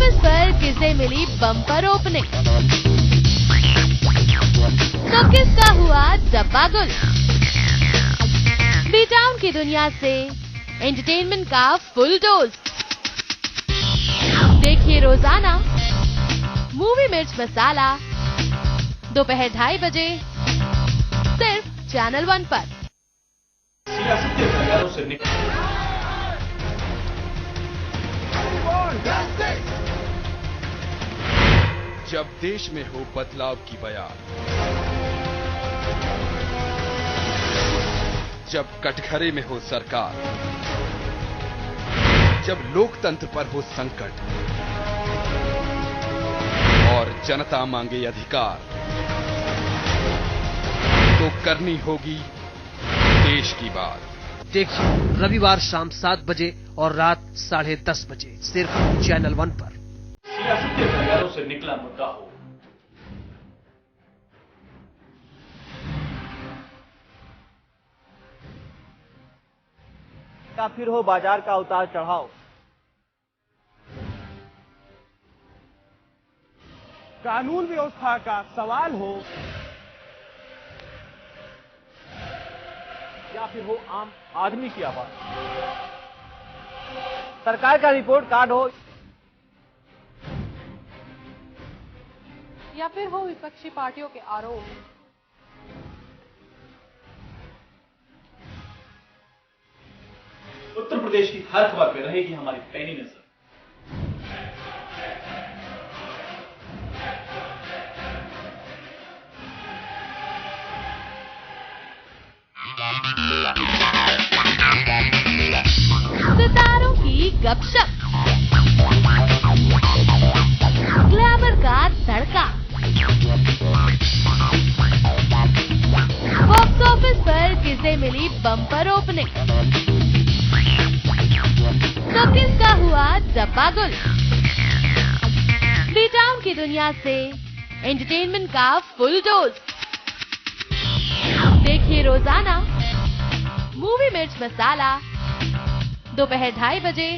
Office पर किसे मिली bumper opening? तो किसका हुआ डब्बा गुल? बी टाउन की दुनिया से एंटरटेनमेंट का फुल डोज देखिए रोजाना मूवी मिर्च मसाला दोपहर 2:30 बजे सिर्फ चैनल 1 पर। सियासत के तैयारों से जब देश में हो बदलाव की बयार, जब कटघरे में हो सरकार, जब लोकतंत्र पर हो संकट और जनता मांगे अधिकार, तो करनी होगी देश की बात। देखिए रविवार शाम 7 बजे और रात 10:30 बजे सिर्फ चैनल 1 पर। सियासत के तैयारों से निकला मुद्दा हो, या फिर हो बाजार का उतार चढ़ाव, कानून व्यवस्था का सवाल हो, या फिर हो आम आदमी की आवाज, सरकार का रिपोर्ट कार्ड हो, या फिर हो विपक्षी पार्टियों के आरोप। उत्तर प्रदेश की हर खबर पे रहेगी हमारी पैनी नजर। सितारों की गपशप, ग्लैमर का तड़का, बॉक्स ऑफिस पर किसे मिली बम्पर ओपनिंग? तो किसका हुआ डब्बा गुल? बी टाउन की दुनिया से एंटरटेनमेंट का फुल डोज देखिए रोजाना मूवी मिर्च मसाला दोपहर 2:30 बजे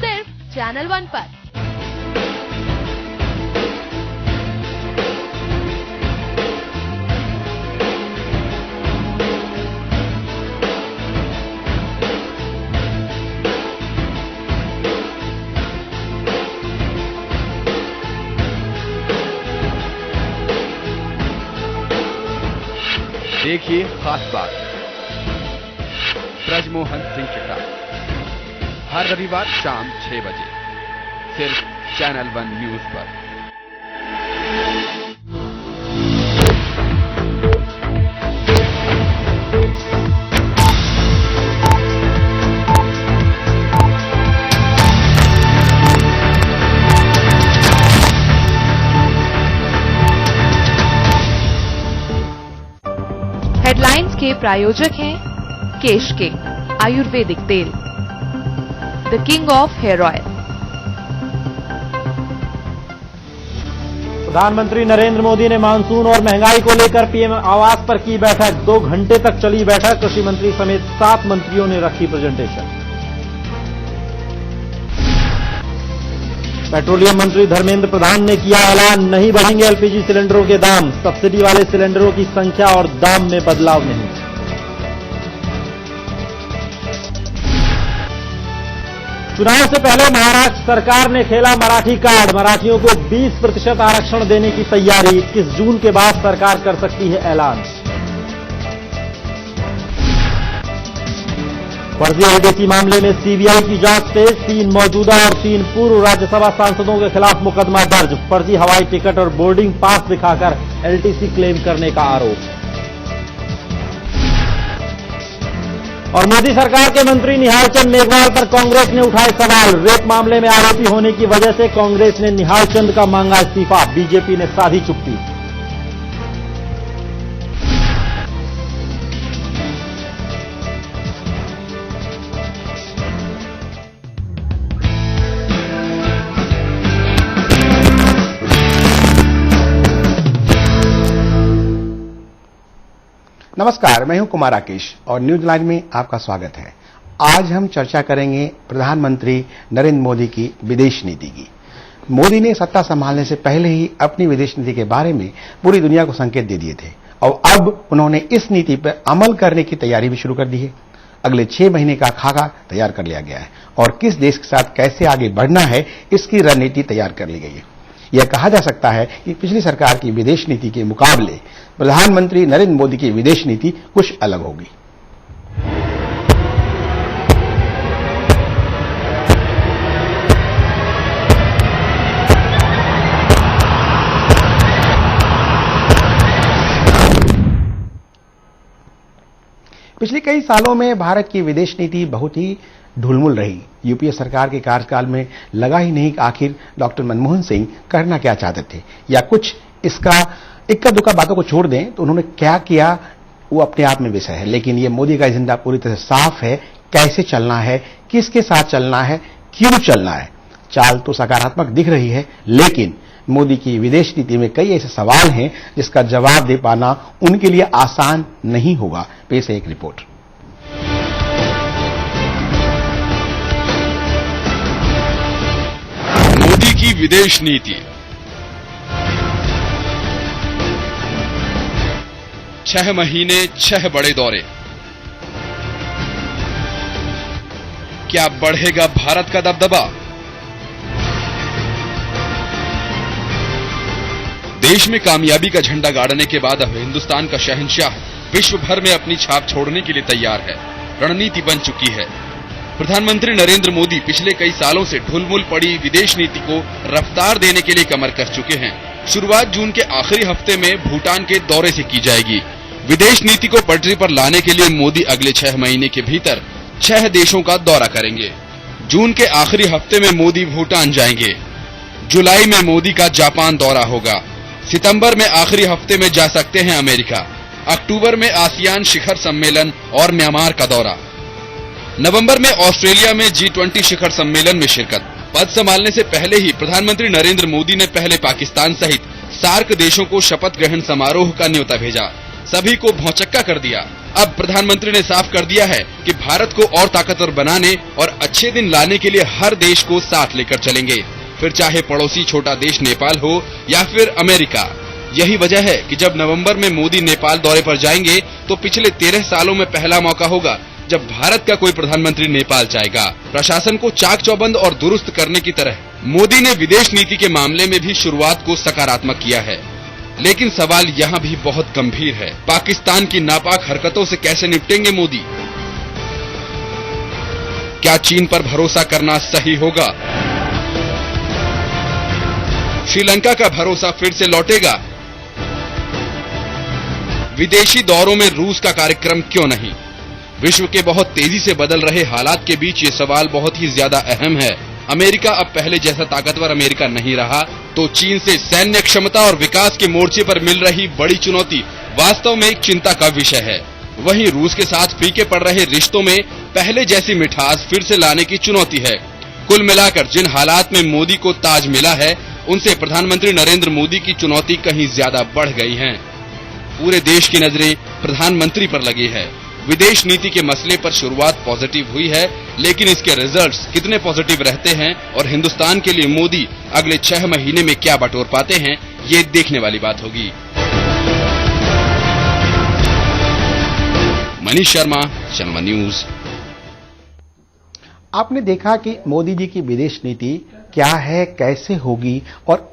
सिर्फ चैनल 1 पर। देखिए खास बात ब्रजमोहन सिंह के साथ हर रविवार शाम 6 बजे सिर्फ चैनल 1 न्यूज पर। हेडलाइंस के प्रायोजक हैं केश के आयुर्वेदिक तेल, the king of hair oil. प्रधानमंत्री नरेंद्र मोदी ने मानसून और महंगाई को लेकर पीएम आवास पर की बैठक। 2 घंटे तक चली बैठक। कृषि मंत्री समेत 7 मंत्रियों ने रखी प्रेजेंटेशन। पेट्रोलियम मंत्री धर्मेंद्र प्रधान ने किया ऐलान, नहीं बढ़ेंगे एलपीजी सिलेंडरों के दाम, सब्सिडी वाले सिलेंडरों की संख्या और दाम में बदलाव नहीं। चुनाव से पहले महाराष्ट्र सरकार ने खेला मराठी कार्ड। मराठियों को 20% आरक्षण देने की तैयारी। 21 जून के बाद सरकार कर सकती है ऐलान। फर्जी एलडीसी मामले में सीबीआई की जांच तेज। 3 मौजूदा और 3 पूर्व राज्यसभा सांसदों के खिलाफ मुकदमा दर्ज। फर्जी हवाई टिकट और बोर्डिंग पास दिखाकर एलटीसी क्लेम करने का आरोप। और मोदी सरकार के मंत्री निहाल चंद मेघवाल पर कांग्रेस ने उठाए सवाल। रेप मामले में आरोपी होने की वजह से कांग्रेस ने निहाल चंद का मांगा इस्तीफा। बीजेपी ने साधी चुप्पी। नमस्कार, मैं हूं कुमार राकेश और न्यूज लाइन में आपका स्वागत है। आज हम चर्चा करेंगे प्रधानमंत्री नरेंद्र मोदी की विदेश नीति की। मोदी ने सत्ता संभालने से पहले ही अपनी विदेश नीति के बारे में पूरी दुनिया को संकेत दे दिए थे और अब उन्होंने इस नीति पर अमल करने की तैयारी भी शुरू कर दी है। अगले 6 महीने का खाका तैयार कर लिया गया है और किस देश के साथ कैसे आगे बढ़ना है इसकी रणनीति तैयार कर ली गई है। यह कहा जा सकता है कि पिछली सरकार की विदेश नीति के मुकाबले प्रधानमंत्री नरेंद्र मोदी की विदेश नीति कुछ अलग होगी। पिछले कई सालों में भारत की विदेश नीति बहुत ही ढुलमुल रही। यूपीए सरकार के कार्यकाल में लगा ही नहीं कि आखिर डॉक्टर मनमोहन सिंह करना क्या चाहते थे या कुछ इसका इक्का दुक्का बातों को छोड़ दें तो उन्होंने क्या किया वो अपने आप में विषय है। लेकिन ये मोदी का एजेंडा पूरी तरह साफ है, कैसे चलना है, किसके साथ चलना है, क्यों चलना है। चाल तो सकारात्मक दिख रही है लेकिन मोदी की विदेश नीति में कई ऐसे सवाल हैं जिसका जवाब दे पाना उनके लिए आसान नहीं होगा। पेश है एक रिपोर्ट। मोदी की विदेश नीति। 6 महीने 6 बड़े दौरे। क्या बढ़ेगा भारत का दबदबा? देश में कामयाबी का झंडा गाड़ने के बाद अब हिंदुस्तान का शहंशाह विश्व भर में अपनी छाप छोड़ने के लिए तैयार है। रणनीति बन चुकी है। प्रधानमंत्री नरेंद्र मोदी पिछले कई सालों से ढुलमुल पड़ी विदेश नीति को रफ्तार देने के लिए कमर कस चुके हैं। शुरुआत जून के आखिरी हफ्ते में भूटान के दौरे से की जाएगी। विदेश नीति को पटरी पर लाने के लिए मोदी अगले 6 महीने के भीतर 6 देशों का दौरा करेंगे। जून के आखिरी हफ्ते में मोदी भूटान जाएंगे। जुलाई में मोदी का जापान दौरा होगा। सितंबर में आखिरी हफ्ते में जा सकते हैं अमेरिका। अक्टूबर में आसियान शिखर सम्मेलन और म्यांमार का दौरा। नवंबर में ऑस्ट्रेलिया में G20 शिखर सम्मेलन में शिरकत। पद संभालने से पहले ही प्रधानमंत्री नरेंद्र मोदी ने पहले पाकिस्तान सहित सार्क देशों को शपथ ग्रहण समारोह का न्योता भेजा। सभी को भौचक्का कर दिया। अब प्रधानमंत्री ने साफ कर दिया है कि भारत को और ताकतवर बनाने और अच्छे दिन लाने के लिए हर देश को साथ लेकर चलेंगे, फिर चाहे पड़ोसी छोटा देश नेपाल हो या फिर अमेरिका। यही वजह है कि जब नवंबर में मोदी नेपाल दौरे पर जाएंगे तो पिछले 13 सालों में पहला मौका होगा जब भारत का कोई प्रधानमंत्री नेपाल जाएगा। प्रशासन को चाक चौबंद और दुरुस्त करने की तरह मोदी ने विदेश नीति के मामले में भी शुरुआत को सकारात्मक किया है। लेकिन सवाल यहाँ भी बहुत गंभीर है। पाकिस्तान की नापाक हरकतों से कैसे निपटेंगे मोदी? क्या चीन पर भरोसा करना सही होगा? श्रीलंका का भरोसा फिर से लौटेगा? विदेशी दौरों में रूस का कार्यक्रम क्यों नहीं? विश्व के बहुत तेजी से बदल रहे हालात के बीच ये सवाल बहुत ही ज्यादा अहम है। अमेरिका अब पहले जैसा ताकतवर अमेरिका नहीं रहा, तो चीन से सैन्य क्षमता और विकास के मोर्चे पर मिल रही बड़ी चुनौती वास्तव में एक चिंता का विषय है। वहीं रूस के साथ फीके पड़ रहे रिश्तों में पहले जैसी मिठास फिर से लाने की चुनौती है। कुल मिलाकर जिन हालात में मोदी को ताज मिला है, उनसे प्रधानमंत्री नरेंद्र मोदी की चुनौती कहीं ज्यादा बढ़ गई है। पूरे देश की नजरें प्रधानमंत्री पर लगी है। विदेश नीति के मसले पर शुरुआत पॉजिटिव हुई है, लेकिन इसके रिजल्ट्स कितने पॉजिटिव रहते हैं और हिंदुस्तान के लिए मोदी अगले 6 महीने में क्या बटोर पाते हैं, ये देखने वाली बात होगी। Manish Sharma, channel news. आपने देखा कि मोदी जी की विदेश नीति क्या है, कैसे होगी और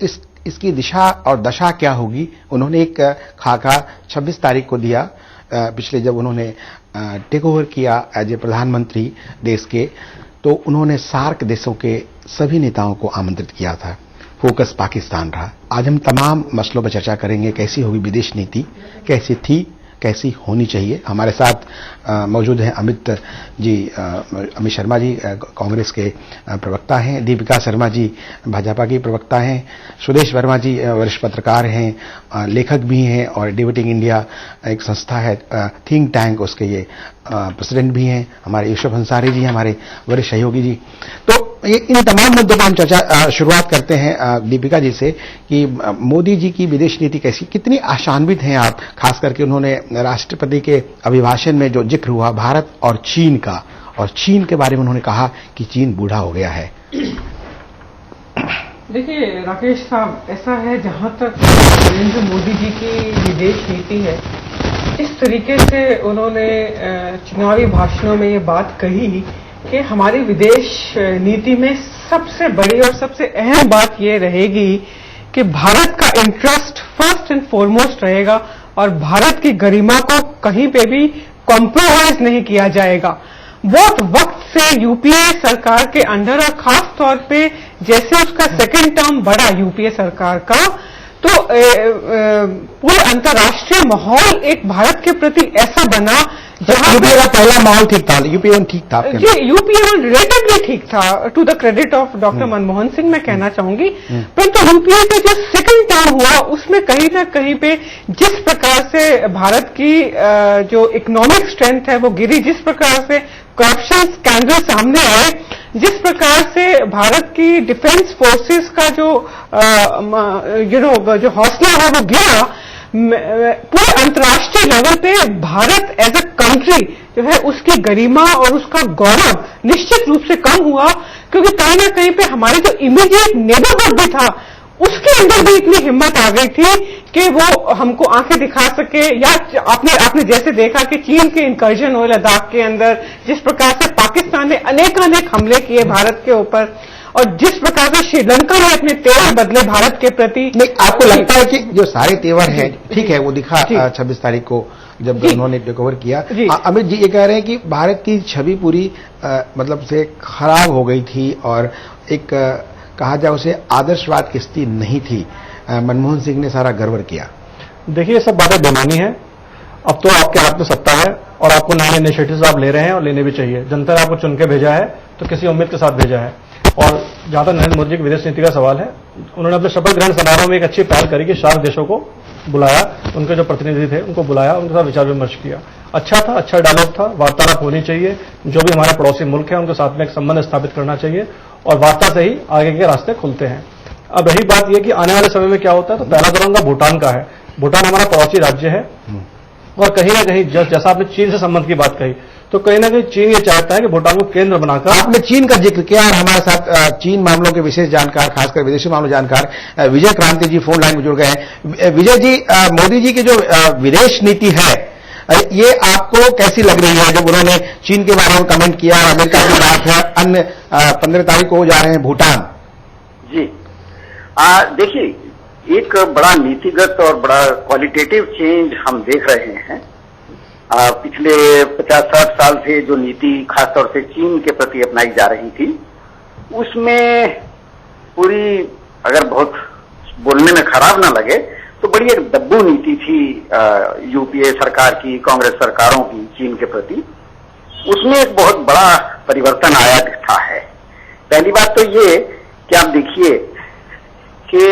इसकी दिशा और दशा क्या होगी। उन्होंने एक खाका 26 तारीख को दिया, पिछले जब उन्होंने टेक ओवर किया एज ए प्रधानमंत्री देश के, तो उन्होंने सार्क देशों के सभी नेताओं को आमंत्रित किया था। फोकस पाकिस्तान रहा। आज हम तमाम मसलों पर चर्चा करेंगे, कैसी होगी विदेश नीति, कैसी थी, कैसी होनी चाहिए। हमारे साथ मौजूद हैं अमित शर्मा जी, कांग्रेस के प्रवक्ता हैं, दीपिका शर्मा जी भाजपा की प्रवक्ता हैं, सुदेश वर्मा जी वरिष्ठ पत्रकार हैं, लेखक भी हैं और डिबेटिंग इंडिया एक संस्था है, थिंक टैंक, उसके ये प्रेसिडेंट भी हैं। हमारे यूसुफ अंसारी जी हमारे वरिष्ठ सहयोगी जी। तो ये इन तमाम मुद्दों पर हम चर्चा शुरुआत करते हैं दीपिका जी से कि मोदी जी की विदेश नीति कैसी, कितनी आशान्वित हैं आप, खास करके उन्होंने राष्ट्रपति के अभिभाषण में जो जिक्र हुआ भारत और चीन का, और चीन के बारे में उन्होंने कहा कि चीन बूढ़ा हो गया है। देखिए राकेश साहब, ऐसा है जहां तक नरेंद्र मोदी जी की विदेश नीति है, इस तरीके से उन्होंने चुनावी भाषणों में ये बात कही कि हमारी विदेश नीति में सबसे बड़ी और सबसे अहम बात ये रहेगी कि भारत का इंटरेस्ट फर्स्ट एंड फॉरमोस्ट रहेगा और भारत की गरिमा को कहीं पे भी कॉम्प्रोमाइज नहीं किया जाएगा। बहुत वक्त से यूपीए सरकार के अंडर और खास तौर पे जैसे उसका सेकेंड टर्म बढ़ा यूपीए सरकार का, तो पूरे अंतर्राष्ट्रीय माहौल एक भारत के प्रति ऐसा बना जहां यूपीए का पहला माहौल ठीक था, यूपीए ठीक था जी, यूपीए रिलेटिवली ठीक था, to the credit of doctor Manmohan Singh मैं कहना चाहूंगी। परंतु यूपीए का जो सेकंड टर्म हुआ उसमें कहीं ना कहीं पे जिस प्रकार से भारत की जो इकोनॉमिक स्ट्रेंथ है वो गिरी, जिस प्रकार से करप्शन स्कैंडल सामने आए, जिस प्रकार से भारत की डिफेंस फोर्सेस का जो जो हौसला है वो गिरा, पूरे अंतर्राष्ट्रीय लेवल पे भारत एज अ कंट्री जो है उसकी गरिमा और उसका गौरव निश्चित रूप से कम हुआ, क्योंकि कहीं ना कहीं पे हमारे जो इमीडिएट नेबरहुड भी था उसके अंदर भी इतनी हिम्मत आ गई थी कि वो हमको आंखें दिखा सके। या आपने जैसे देखा कि चीन के इंकर्जन हो लद्दाख के अंदर, जिस प्रकार से पाकिस्तान ने अनेकानेक हमले किए भारत के ऊपर, और जिस प्रकार से श्रीलंका ने अपने तेवर बदले भारत के प्रति। नहीं, आपको लगता है कि जो सारे तेवर हैं ठीक है वो दिखा 26 तारीख को जब उन्होंने टेक ओवर किया। अमित जी ये कह रहे हैं कि भारत की छवि पूरी मतलब से खराब हो गई थी और एक कहा जाए उसे आदर्शवाद की स्थिति नहीं थी, मनमोहन सिंह ने सारा गड़बड़ किया। देखिए ये सब बातें बेमानी है। अब तो आपके हाथ में सत्ता है और आपको नए इनिशिएटिव्स आप ले रहे हैं और लेने भी चाहिए। जनता ने आपको चुन के भेजा है तो किसी उम्मीद के साथ भेजा है। और जहां तक नरेंद्र मोदी की विदेश नीति का सवाल है, उन्होंने अपने शपथ ग्रहण समारोह में एक अच्छी पहल करी कि 4 देशों को बुलाया, उनके जो प्रतिनिधि थे उनको बुलाया, उनके साथ विचार विमर्श किया। अच्छा था, अच्छा डायलॉग था, वार्तालाप होनी चाहिए। जो भी हमारे पड़ोसी मुल्क है उनके साथ में एक संबंध स्थापित करना चाहिए और वार्ता से ही आगे के रास्ते खुलते हैं। अब रही बात यह कि आने वाले समय में क्या होता है, तो पहला करूंगा भूटान का है। भूटान हमारा पड़ोसी राज्य है और कहीं ना कहीं जैसा आपने चीन से संबंध की बात कही, तो कहीं ना कहीं चीन ये चाहता है कि भूटान को केंद्र बनाकर। आपने चीन का जिक्र किया और हमारे साथ चीन मामलों के विशेष जानकार, खासकर विदेशी मामलों जानकार विजय क्रांति जी फोन लाइन में जुड़ गए हैं। विजय जी, मोदी जी की जो विदेश नीति है ये आपको कैसी लग रही है? जब उन्होंने चीन के बारे में कमेंट किया, अमेरिका की बात है, अन्य 15 तारीख को जा रहे हैं भूटान जी। देखिए एक बड़ा नीतिगत और बड़ा क्वालिटेटिव चेंज हम देख रहे हैं। पिछले 50-60 साल से जो नीति खासतौर से चीन के प्रति अपनाई जा रही थी, उसमें पूरी, अगर बहुत बोलने में खराब ना लगे तो बड़ी एक दब्बू नीति थी यूपीए सरकार की, कांग्रेस सरकारों की चीन के प्रति। उसमें एक बहुत बड़ा परिवर्तन आया दिखता है। पहली बात तो ये कि आप देखिए कि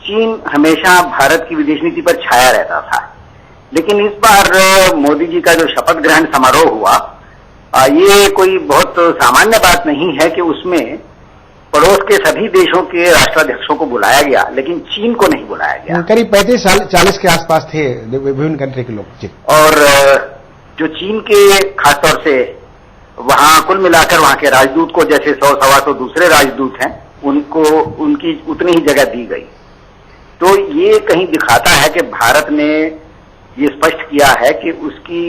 चीन हमेशा भारत की विदेश नीति पर छाया रहता था, लेकिन इस बार मोदी जी का जो शपथ ग्रहण समारोह हुआ, ये कोई बहुत सामान्य बात नहीं है कि उसमें पड़ोस के सभी देशों के राष्ट्राध्यक्षों को बुलाया गया, लेकिन चीन को नहीं बुलाया गया। करीब 35-40 के आसपास थे विभिन्न कंट्री के लोग। और जो चीन के खासतौर से वहां कुल मिलाकर वहां के राजदूत को, जैसे 100-125 दूसरे राजदूत हैं, उनको उनकी उतनी ही जगह दी गई। तो ये कहीं दिखाता है कि भारत ने ये स्पष्ट किया है कि उसकी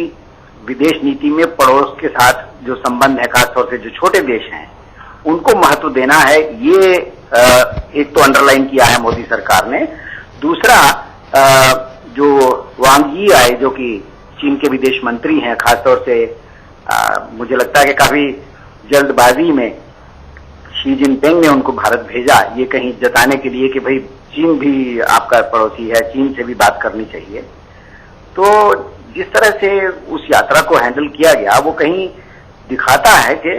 विदेश नीति में पड़ोस के साथ जो संबंध है, खासतौर से जो छोटे देश हैं, उनको महत्व देना है। ये एक तो अंडरलाइन किया है मोदी सरकार ने। दूसरा, जो वांग यी आए, जो कि चीन के विदेश मंत्री हैं, खासतौर से मुझे लगता है कि काफी जल्दबाजी में शी जिनपिंग ने उनको भारत भेजा, ये कहीं जताने के लिए कि भाई चीन भी आपका पड़ोसी है, चीन से भी बात करनी चाहिए। तो जिस तरह से उस यात्रा को हैंडल किया गया, वो कहीं दिखाता है कि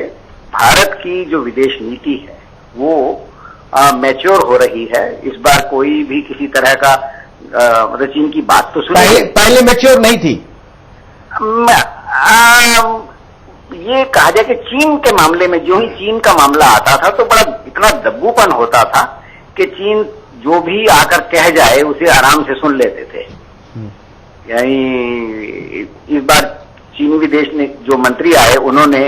भारत की जो विदेश नीति है वो मैच्योर हो रही है। इस बार कोई भी किसी तरह का मतलब चीन की बात तो सुनी, पहले मैच्योर नहीं थी। ये कहा जाए कि चीन के मामले में जो ही चीन का मामला आता था तो बड़ा इतना दब्बूपन होता था कि चीन जो भी आकर कह जाए उसे आराम से सुन लेते थे। यानी इस बार चीनी विदेश ने जो मंत्री आए, उन्होंने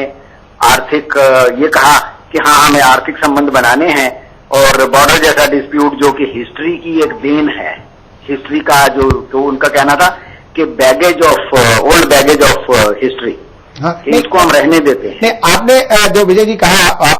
आर्थिक ये कहा कि हाँ, हमें आर्थिक संबंध बनाने हैं, और बॉर्डर जैसा डिस्प्यूट जो कि हिस्ट्री की एक देन है, हिस्ट्री का जो उनका कहना था कि baggage of old baggage of history, इसको हम रहने देते हैं। आपने जो विजय जी कहा